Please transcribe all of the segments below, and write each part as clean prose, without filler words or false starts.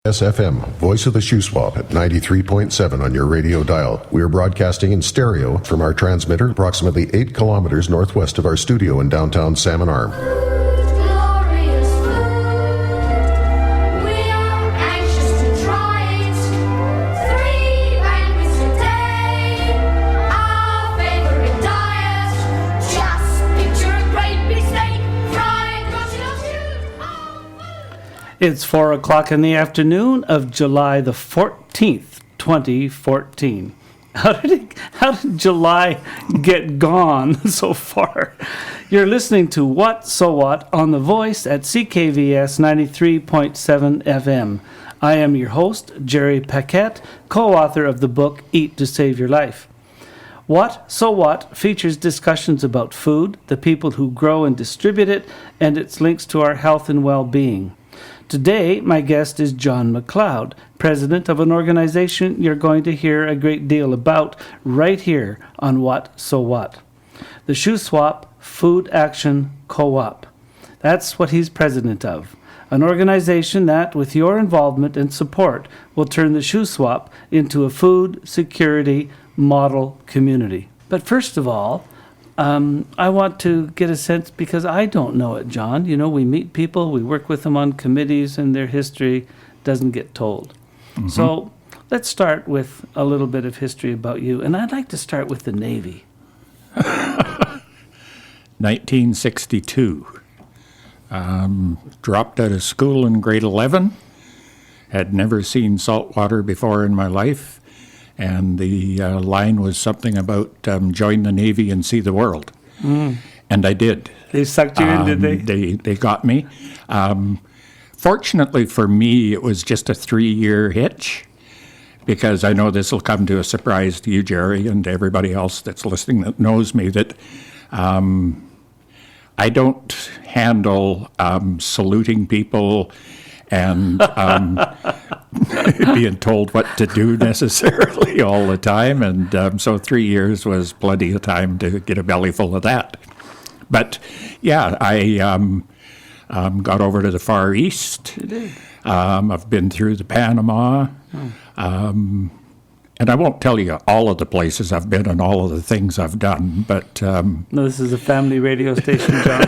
SFM, voice of the Shuswap at 93.7 on your radio dial. We are broadcasting in stereo from our transmitter approximately 8 kilometers northwest of our studio in downtown Salmon Arm. It's 4 o'clock in the afternoon of July the 14th, 2014. How did July get gone so far? You're listening to What So What on The Voice at CKVS 93.7 FM. I am your host, Jere Paquette, co-author of the book Eat to Save Your Life. What So What features discussions about food, the people who grow and distribute it, and its links to our health and well-being. Today, my guest is John Mcleod, president of an organization you're going to hear a great deal about right here on What So What. The Shuswap Food Action Co-op. That's what he's president of. An organization that, with your involvement and support, will turn the Shuswap into a food security model community. But first of all, I want to get a sense, because I don't know it, John. You know, we meet people, we work with them on committees, and their history doesn't get told. Mm-hmm. So let's start with a little bit of history about you. And I'd like to start with the Navy. 1962. Dropped out of school in grade 11. Had never seen salt water before in my life. And the line was something about join the Navy and see the world. Mm. And I did. They sucked you in, did they? They got me. Fortunately for me, it was just a 3-year hitch, because I know this will come to a surprise to you, Jerry, and to everybody else that's listening that knows me, that I don't handle saluting people and being told what to do necessarily all the time. And so 3 years was plenty of time to get a belly full of that. But yeah, I got over to the Far East. You did. I've been through the Panama. And I won't tell you all of the places I've been and all of the things I've done, but... no, this is a family radio station, John.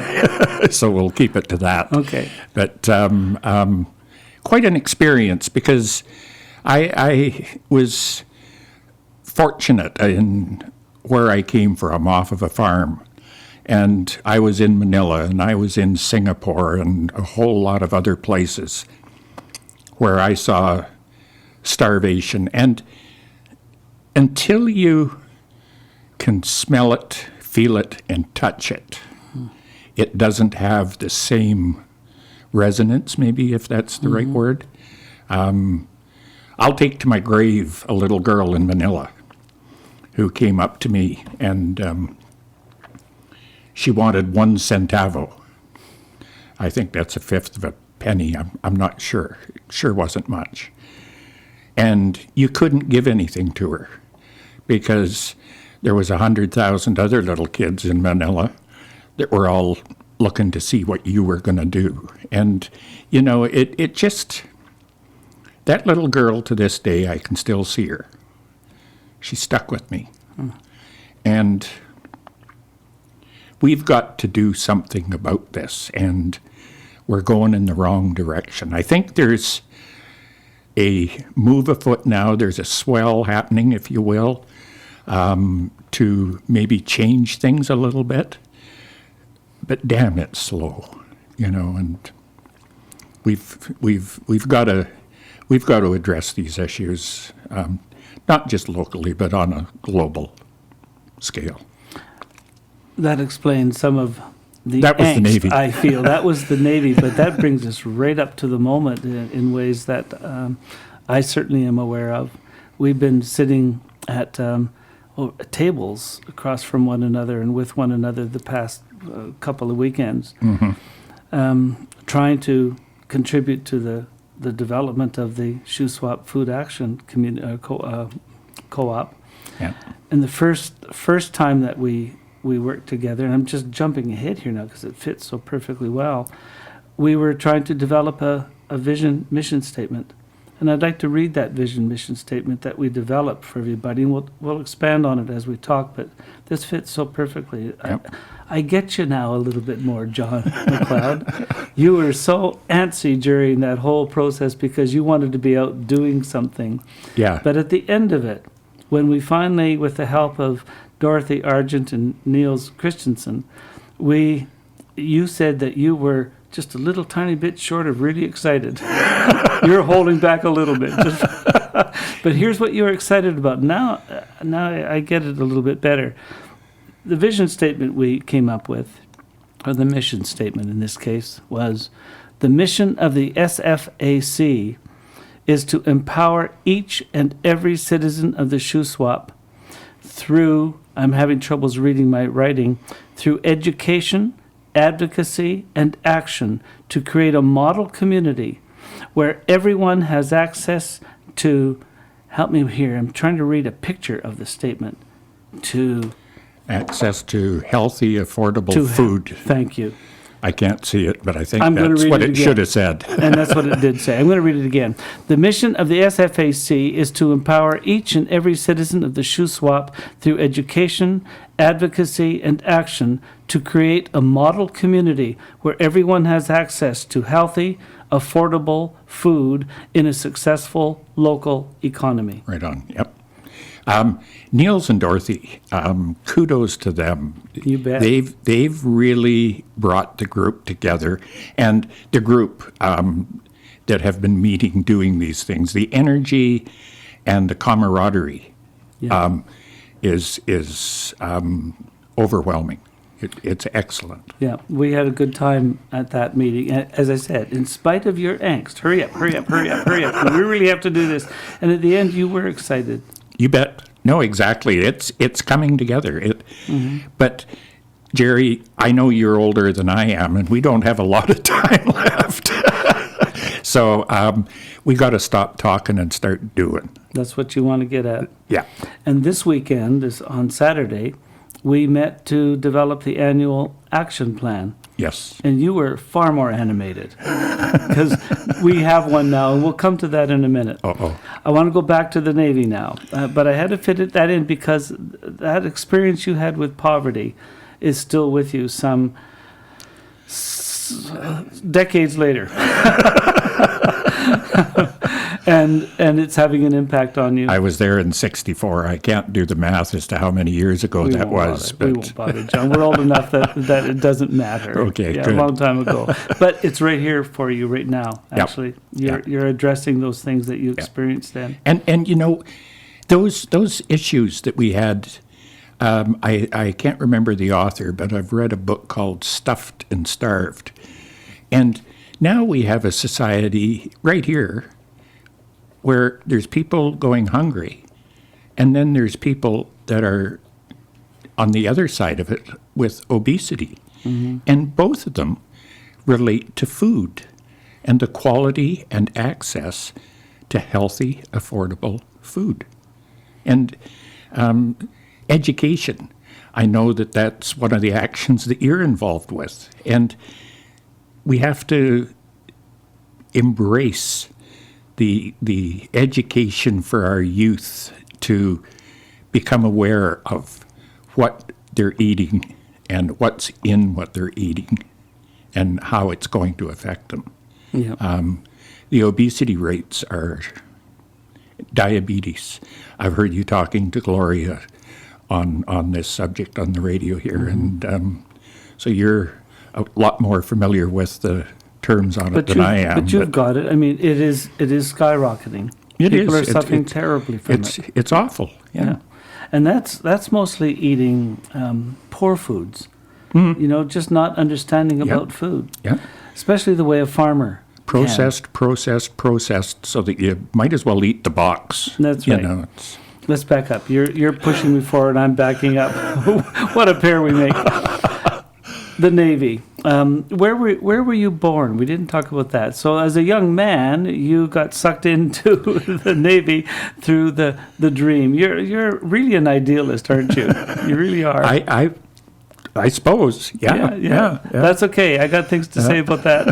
So we'll keep it to that. Okay. But quite an experience, because I was fortunate in where I came from, off of a farm. And I was in Manila, and I was in Singapore, and a whole lot of other places where I saw starvation. And until you can smell it, feel it, and touch it, it doesn't have the same resonance, maybe, if that's the right word. I'll take to my grave a little girl in Manila who came up to me, and she wanted 1 centavo. I think that's a fifth of a penny. I'm not sure. It sure wasn't much. And you couldn't give anything to her, because there was 100,000 other little kids in Manila that were all looking to see what you were going to do. And, you know, it just, that little girl, to this day, I can still see her. She stuck with me. And we've got to do something about this, and we're going in the wrong direction. I think there's a move afoot now. There's a swell happening, if you will, to maybe change things a little bit. But damn, it's slow, you know. And we've got to address these issues, not just locally, but on a global scale. That explains some of the that was angst, the Navy. I feel. That was the Navy, but that brings us right up to the moment in ways that I certainly am aware of. We've been sitting at tables across from one another and with one another the past couple of weekends, trying to contribute to the development of the Shuswap Food Action Co-op. Yeah. And the first time that we worked together, and I'm just jumping ahead here now because it fits so perfectly well, we were trying to develop a vision mission statement And I'd like to read that vision mission statement that we developed for everybody, and we'll expand on it as we talk, but this fits so perfectly. Yep. I get you now a little bit more, John McCleod. You were so antsy during that whole process because you wanted to be out doing something. Yeah. But at the end of it, when we finally, with the help of Dorothy Argent and Niels Christensen, you said that you were just a little tiny bit short of really excited. You're holding back a little bit. But here's what you're excited about. Now I get it a little bit better. The vision statement we came up with, or the mission statement in this case, was the mission of the SFAC is to empower each and every citizen of the Shuswap through, I'm having troubles reading my writing, through education, advocacy, and action to create a model community where everyone has access to, help me here, I'm trying to read a picture of the statement, to Access to healthy, affordable food. Thank you. I can't see it, but I think I'm gonna that's read what it it again. should have said. And that's what it did say. I'm going to read it again. The mission of the SFAC is to empower each and every citizen of the Shuswap through education, advocacy, and action to create a model community where everyone has access to healthy, affordable food in a successful local economy. Right on, yep. Niels and Dorothy, kudos to them. You bet. They've really brought the group together, and the group that have been meeting, doing these things, the energy and the camaraderie Yeah. is overwhelming. It's excellent. Yeah, we had a good time at that meeting. As I said, in spite of your angst, hurry up, hurry up, hurry up, hurry up. We really have to do this. And at the end, you were excited. You bet. No, exactly. It's coming together. But Jerry, I know you're older than I am, and we don't have a lot of time left. So we got to stop talking and start doing. That's what you want to get at. Yeah. And this weekend, on Saturday, we met to develop the annual action plan. Yes. And you were far more animated because we have one now, and we'll come to that in a minute. Uh-oh. I want to go back to the Navy now, but I had to fit that in because that experience you had with poverty is still with you some decades later. and it's having an impact on you. I was there in '64. I can't do the math as to how many years ago that was. We won't bother, John. We're old enough that it doesn't matter. Okay, yeah, good. A long time ago. But it's right here for you right now, actually. You're addressing those things that you experienced then. And you know, those issues that we had, I can't remember the author, but I've read a book called Stuffed and Starved. And now we have a society right here where there's people going hungry, and then there's people that are on the other side of it with obesity. And both of them relate to food and the quality and access to healthy, affordable food. And education, I know that that's one of the actions that you're involved with. And we have to embrace the education for our youth to become aware of what they're eating and what's in what they're eating and how it's going to affect them. Yeah. The obesity rates are diabetes. I've heard you talking to Gloria on this subject on the radio here, and so you're a lot more familiar with the terms on it than I am. But you've got it. I mean, it is skyrocketing. People are suffering terribly from it. It's awful. Yeah. And that's mostly eating poor foods. You know, just not understanding about food. Yeah. Especially the way a farmer Processed, so that you might as well eat the box. That's You right. know, Let's back up. You're pushing me forward. I'm backing up. What a pair we make. The Navy. Where were you born? We didn't talk about that. So as a young man, you got sucked into the Navy through the dream. You're really an idealist, aren't you? You really are. I suppose. Yeah. That's okay. I got things to say about that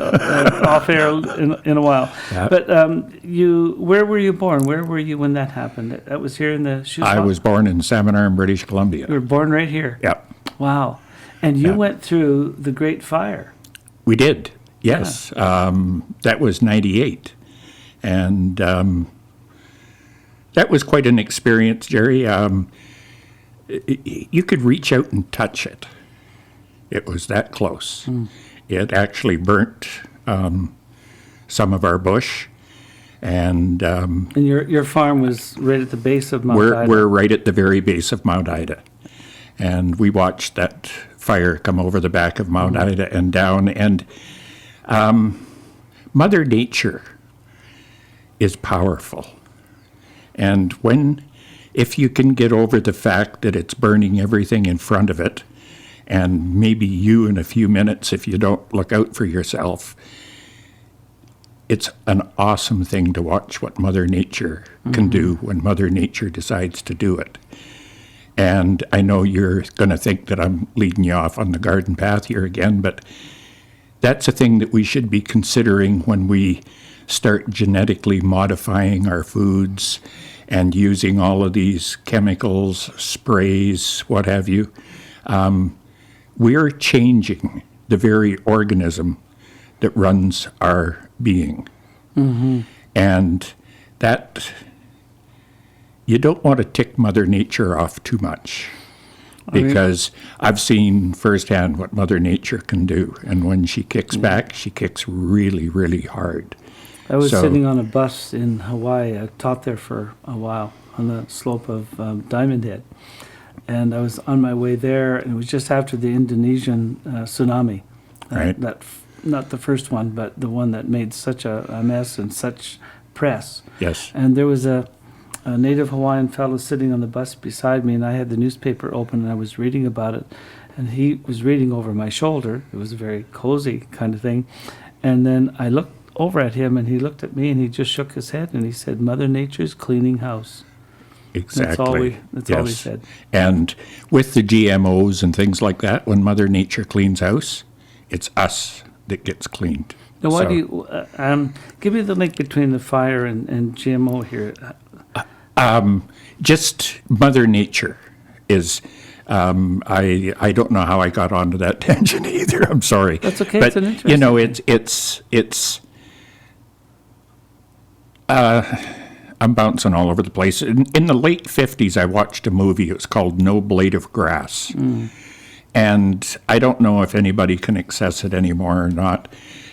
off air in a while. Yeah. But where were you born? Where were you when that happened? That was here in the Shuswap? I was born in Salmon Arm, British Columbia. You were born right here? Yeah. Wow. And you Yeah. went through the Great Fire. We did, yes. That was 98. And that was quite an experience, Jerry. You could reach out and touch it. It was that close. It actually burnt some of our bush. And your farm was right at the base of Mount Ida. we're right at the very base of Mount Ida. And we watched that fire come over the back of Mount Ida and down. And Mother Nature is powerful. And if you can get over the fact that it's burning everything in front of it, and maybe you in a few minutes if you don't look out for yourself, it's an awesome thing to watch what Mother Nature can do when Mother Nature decides to do it. And I know you're going to think that I'm leading you off on the garden path here again, but that's a thing that we should be considering when we start genetically modifying our foods and using all of these chemicals, sprays, what have you. We're changing the very organism that runs our being. And that, you don't want to tick Mother Nature off too much, because I've seen firsthand what Mother Nature can do. And when she kicks back, she kicks really, really hard. I was sitting on a bus in Hawaii. I taught there for a while on the slope of Diamond Head. And I was on my way there, and it was just after the Indonesian tsunami. Right. Not the first one, but the one that made such a mess and such press. Yes. And there was a native Hawaiian fellow sitting on the bus beside me, and I had the newspaper open, and I was reading about it. And he was reading over my shoulder. It was a very cozy kind of thing. And then I looked over at him, and he looked at me, and he just shook his head, and he said, "Mother Nature's cleaning house." Exactly. That's all he said. And with the GMOs and things like that, when Mother Nature cleans house, it's us that gets cleaned. Now, why do you give me the link between the fire and GMO here? Just Mother Nature is. I don't know how I got onto that tangent either. I'm sorry. That's okay. But, it's an interesting. I'm bouncing all over the place. In the late 50s, I watched a movie. It was called No Blade of Grass. And I don't know if anybody can access it anymore or not.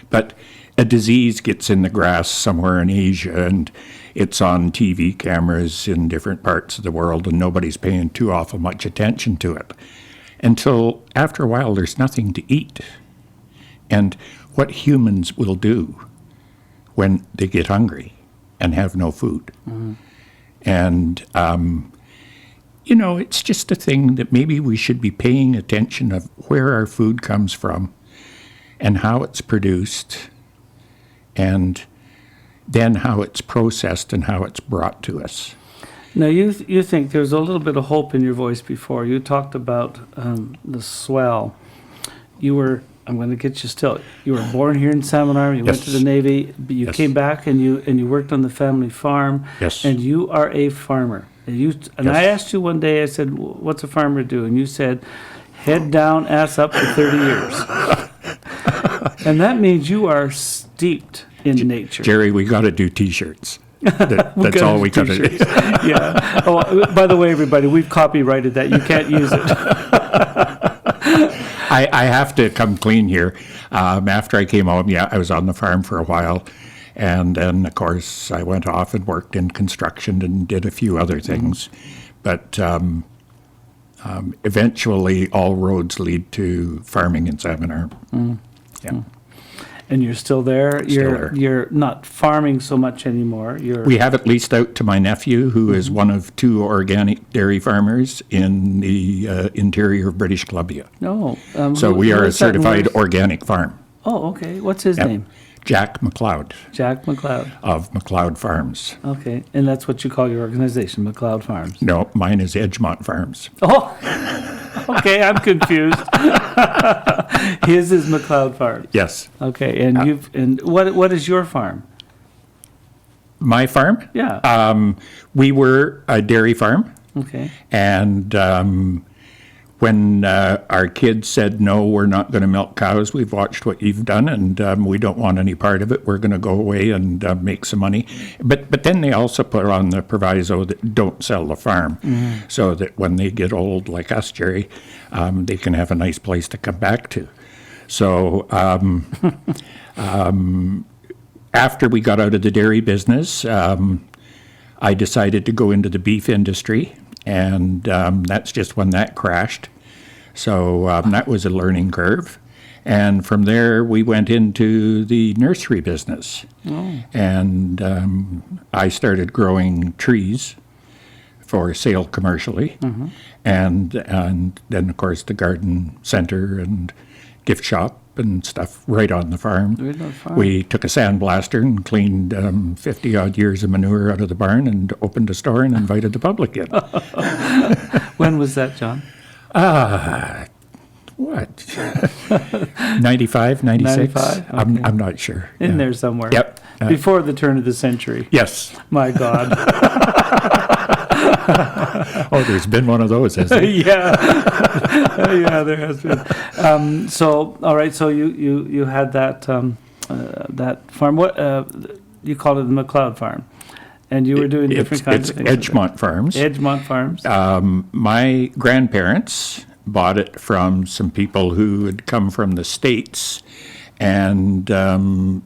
But a disease gets in the grass somewhere in Asia, and it's on TV cameras in different parts of the world, and nobody's paying too awful much attention to it. Until after a while, there's nothing to eat. And what humans will do when they get hungry and have no food. And, it's just a thing that maybe we should be paying attention of where our food comes from and how it's produced, and then how it's processed and how it's brought to us. Now, you think there's a little bit of hope in your voice before. You talked about the swell. I'm going to get you still. You were born here in Salmon Arm. You went to the Navy. But you came back and you worked on the family farm. Yes. And you are a farmer. And I asked you one day, I said, "What's a farmer do?" And you said, "Head down, ass up for 30 years." And that means you are steeped in nature. Jerry, we got to do T-shirts. That's all we got to do. Yeah. Oh, by the way, everybody, we've copyrighted that. You can't use it. I have to come clean here. After I came home, I was on the farm for a while. And then, of course, I went off and worked in construction and did a few other things. But eventually, all roads lead to farming in Salmon Arm. Yeah. And you're still there. Still there. You're not farming so much anymore. We have it leased out to my nephew, who is one of 2 organic dairy farmers in the interior of British Columbia. No. So we are a certified organic farm. Oh, okay. What's his name? Jack McCleod. Jack McCleod. Of McCleod Farms. Okay. And that's what you call your organization, McCleod Farms. No, mine is Edgemont Farms. Oh. Okay, I'm confused. His is McCleod Farm. Yes. Okay, and what is your farm? My farm? Yeah. We were a dairy farm. Okay. And when our kids said, no, we're not going to milk cows, we've watched what you've done, and we don't want any part of it. We're going to go away and make some money. But then they also put on the proviso that don't sell the farm, so that when they get old, like us, Jerry, they can have a nice place to come back to. So after we got out of the dairy business, I decided to go into the beef industry, and that's just when that crashed. So that was a learning curve. And from there, we went into the nursery business. Oh. And I started growing trees for sale commercially. Mm-hmm. And then, of course, the garden center and gift shop and stuff right on the farm. Right on the farm. We took a sandblaster and cleaned 50-odd years of manure out of the barn and opened a store and invited the public in. When was that, John? What? 95, 96? 95? Okay. I'm not sure. In there somewhere. Yep. Before the turn of the century. Yes. My God. Oh, there's been one of those, has there? Yeah. Yeah, there has been. So, all right, so you had that that farm. What you called it the McCleod Farm. And you were doing different kinds of things. It's Edgemont Farms. Edgemont Farms. My grandparents bought it from some people who had come from the States, and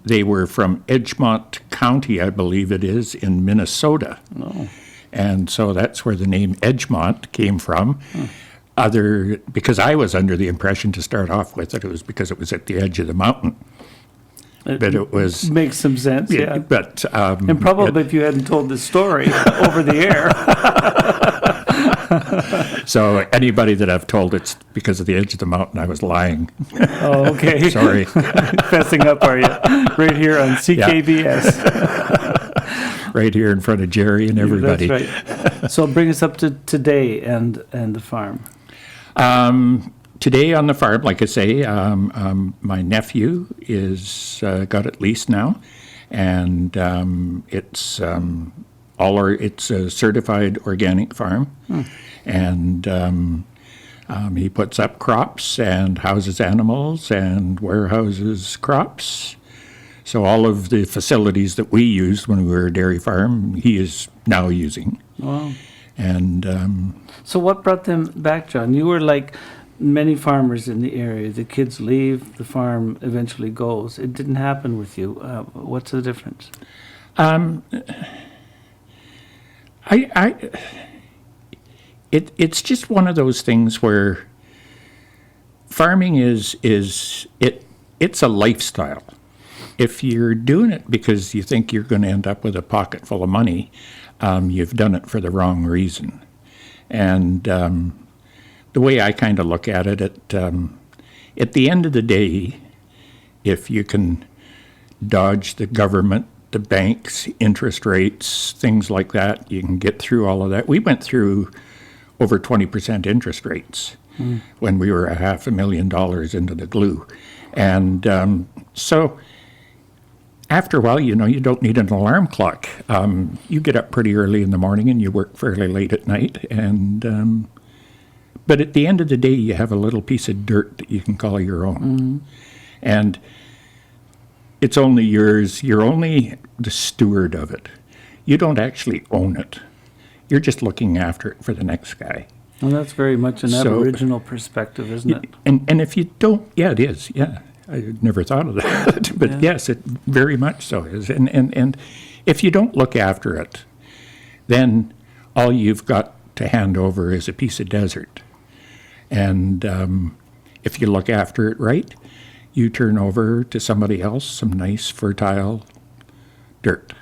they were from Edgemont County, I believe it is, in Minnesota. Oh. And so that's where the name Edgemont came from. Because I was under the impression to start off with that it was because it was at the edge of the mountain. But it was makes some sense, yeah. But and probably if you hadn't told this story over the air. So anybody that I've told it's because of the edge of the mountain, I was lying. Oh, okay. Sorry. Fessing up, are you? Right here on CKBS. Right here in front of Jerry and everybody. That's right. So bring us up to today and the farm. Today on the farm, like I say, my nephew is got it leased now, and it's it's a certified organic farm, and he puts up crops and houses animals and warehouses crops. So all of the facilities that we used when we were a dairy farm, he is now using. Wow. And so what brought them back, John? You were like many farmers in the area. The kids leave, the farm eventually goes. It didn't happen with you. What's the difference? It's just one of those things where farming it's a lifestyle. If you're doing it because you think you're going to end up with a pocket full of money, you've done it for the wrong reason. And the way I kind of look at it, at the end of the day, if you can dodge the government, the banks, interest rates, things like that, you can get through all of that. We went through over 20% interest rates when we were $500,000 into the glue. And so after a while, you don't need an alarm clock. You get up pretty early in the morning and you work fairly late at night. And but at the end of the day, you have a little piece of dirt that you can call your own. Mm-hmm. And it's only yours. You're only the steward of it. You don't actually own it. You're just looking after it for the next guy. Well, that's very much an Aboriginal perspective, isn't it? And if you don't, yeah, it is, yeah. I never thought of that, but yes, it very much so is. And if you don't look after it, then all you've got to hand over is a piece of desert. And if you look after it right, you turn over to somebody else some nice fertile dirt.